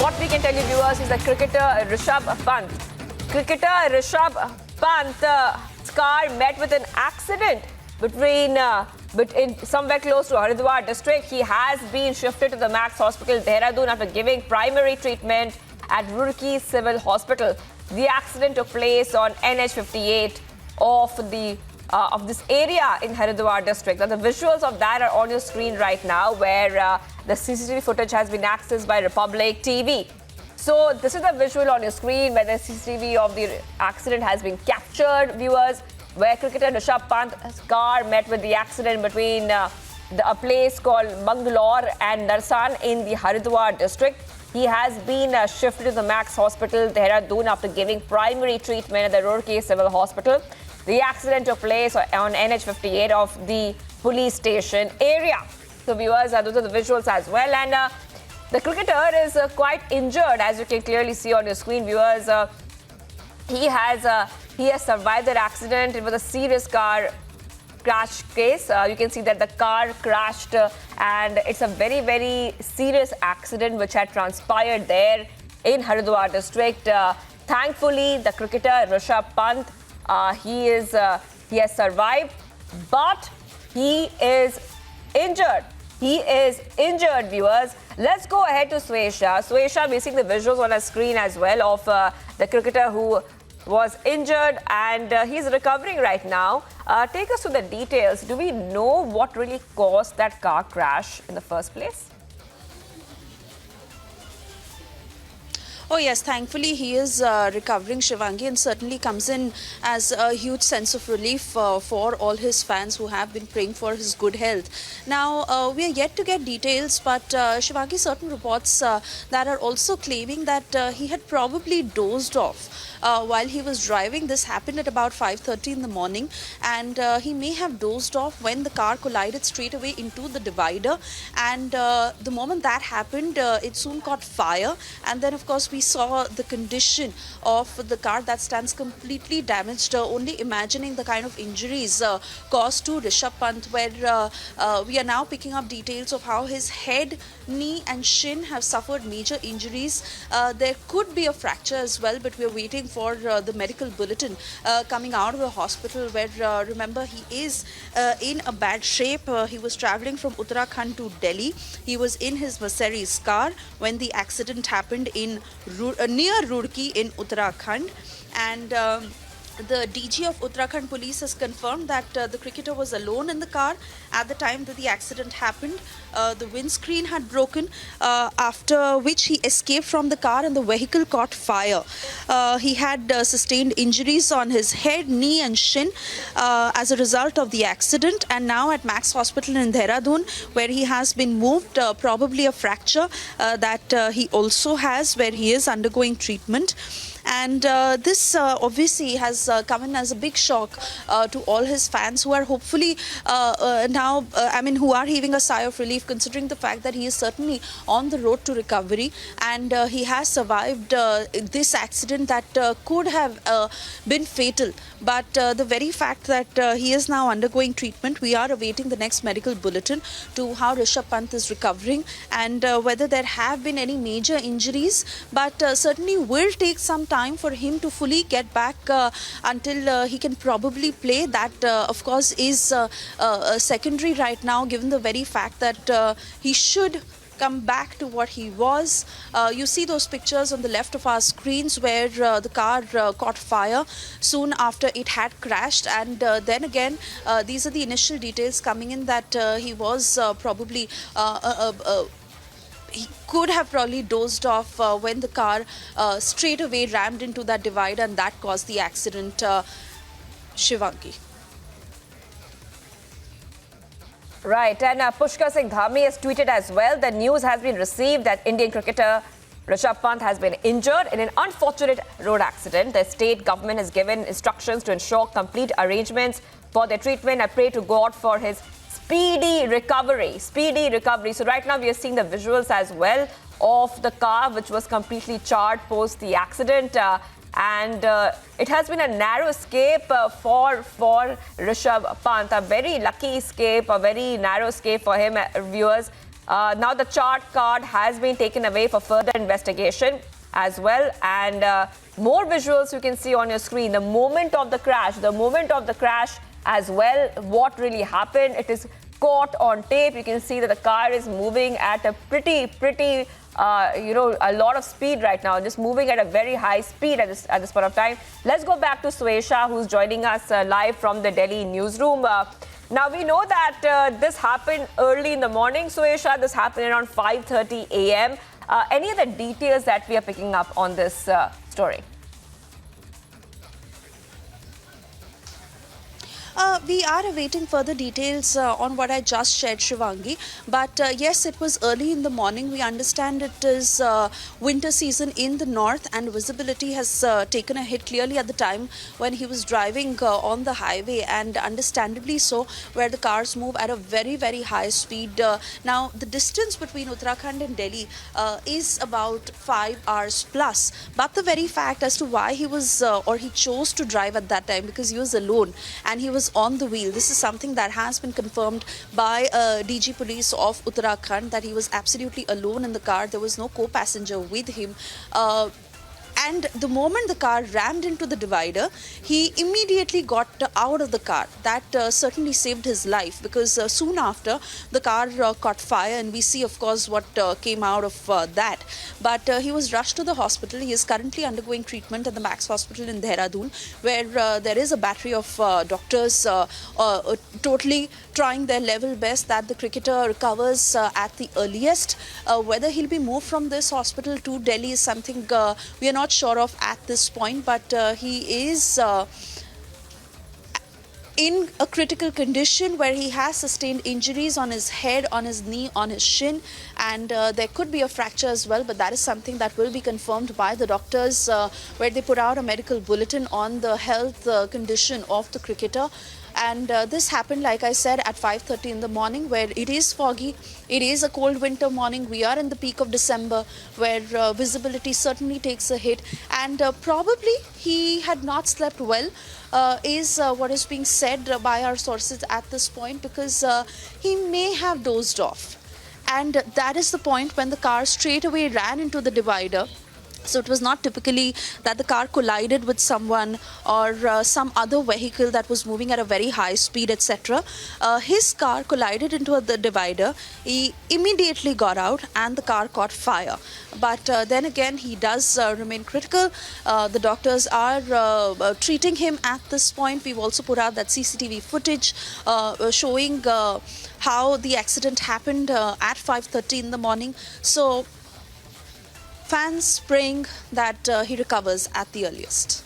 what we can tell you, viewers, is that cricketer Rishabh Pant. Cricketer Rishabh Pant's car met with an accident between somewhere close to Haridwar district. He has been shifted to the Max Hospital, Dehradun, after giving primary treatment at Roorkee Civil Hospital. The accident took place on NH58 of this area in Haridwar district. Now, the visuals of that are on your screen right now, where the CCTV footage has been accessed by Republic TV. So this is the visual on your screen where the CCTV of the accident has been captured, viewers, where cricketer Rishabh Pant's car met with the accident between a place called Bangalore and Narsan in the Haridwar district. He has been shifted to the Max Hospital, Dehradun, after giving primary treatment at the Roorkee Civil Hospital. The accident took place on NH58 of the police station area. So viewers, those are the visuals as well. And the cricketer is quite injured, as you can clearly see on your screen, viewers. He has survived that accident. It was a serious car crash case. You can see that the car crashed and it's a very, very serious accident which had transpired there in Haridwar district. Thankfully, the cricketer Rishabh Pant, he has survived, but he is injured. He is injured, viewers. Let's go ahead to Swesha. Swesha, we're seeing the visuals on our screen as well of the cricketer who was injured and he's recovering right now. Take us to the details. Do we know what really caused that car crash in the first place? Oh yes, thankfully he is recovering, Shivangi, and certainly comes in as a huge sense of relief for all his fans who have been praying for his good health. Now, we are yet to get details, but Shivangi, certain reports that are also claiming that he had probably dozed off while he was driving. This happened at about 5:30 in the morning, and he may have dozed off when the car collided straight away into the divider. And the moment that happened, it soon caught fire, and then of course we saw the condition of the car that stands completely damaged. Only imagining the kind of injuries caused to Rishabh Pant, where we are now picking up details of how his head, knee and shin have suffered major injuries. There could be a fracture as well, but we are waiting for the medical bulletin coming out of the hospital, where remember, he is in a bad shape. He was traveling from Uttarakhand to Delhi. He was in his Mercedes car when the accident happened in near Roorkee in Uttarakhand, and the DG of Uttarakhand Police has confirmed that the cricketer was alone in the car at the time that the accident happened. The windscreen had broken, after which he escaped from the car and the vehicle caught fire. He had sustained injuries on his head, knee and shin as a result of the accident, and now at Max Hospital in Dehradun, where he has been moved, probably a fracture that he also has, where he is undergoing treatment. And this obviously has come in as a big shock to all his fans, who are hopefully now, who are heaving a sigh of relief, considering the fact that he is certainly on the road to recovery, and he has survived this accident that could have been fatal. But the very fact that he is now undergoing treatment, we are awaiting the next medical bulletin to how Rishabh Pant is recovering and whether there have been any major injuries. But certainly will take some time for him to fully get back until he can probably play. That of course is secondary right now, given the very fact that he should come back to what he was. You see those pictures on the left of our screens where the car caught fire soon after it had crashed, and then again these are the initial details coming in that he was probably he could have probably dozed off when the car straight away rammed into that divider, and that caused the accident. Shivangi. Right, and Pushkar Singh Dhami has tweeted as well. The news has been received that Indian cricketer Rishabh Pant has been injured in an unfortunate road accident. The state government has given instructions to ensure complete arrangements for their treatment. I pray to God for his speedy recovery. So right now we are seeing the visuals as well of the car, which was completely charred post the accident. And it has been a narrow escape for Rishabh Pant. A very lucky escape, a very narrow escape for him, viewers. Now the chart card has been taken away for further investigation as well. And more visuals you can see on your screen. The moment of the crash as well. What really happened? It is caught on tape. You can see that the car is moving at a pretty, a lot of speed right now, just moving at a very high speed at this point of time. Let's go back to Swesha, who's joining us live from the Delhi newsroom. Now, we know that this happened early in the morning, Swesha. This happened around 5:30 a.m. Any other details that we are picking up on this story? We are awaiting further details on what I just shared, Shivangi. But yes, it was early in the morning. We understand it is winter season in the north, and visibility has taken a hit clearly at the time when he was driving on the highway, and understandably so, where the cars move at a very, very high speed. Now, the distance between Uttarakhand and Delhi is about 5 hours plus. But the very fact as to why he was or he chose to drive at that time, because he was alone and he was on the wheel. This is something that has been confirmed by DG Police of Uttarakhand, that he was absolutely alone in the car. There was no co-passenger with him. And the moment the car rammed into the divider, he immediately got out of the car. That certainly saved his life, because soon after, the car caught fire, and we see, of course, what came out of that. But he was rushed to the hospital. He is currently undergoing treatment at the Max Hospital in Dehradun, where there is a battery of doctors totally trying their level best that the cricketer recovers at the earliest. Whether he'll be moved from this hospital to Delhi is something we are not sure of at this point, but he is in a critical condition where he has sustained injuries on his head, on his knee, on his shin, and there could be a fracture as well, but that is something that will be confirmed by the doctors where they put out a medical bulletin on the health condition of the cricketer. And this happened, like I said, at 5:30 in the morning, where it is foggy. It is a cold winter morning. We are in the peak of December, where visibility certainly takes a hit. And probably he had not slept well, is what is being said by our sources at this point, because he may have dozed off. And that is the point when the car straight away ran into the divider. So it was not typically that the car collided with someone or some other vehicle that was moving at a very high speed, etc. His car collided into the divider. He immediately got out and the car caught fire. But then again, he does remain critical. The doctors are treating him at this point. We've also put out that CCTV footage showing how the accident happened at 5:30 in the morning. So fans praying that he recovers at the earliest.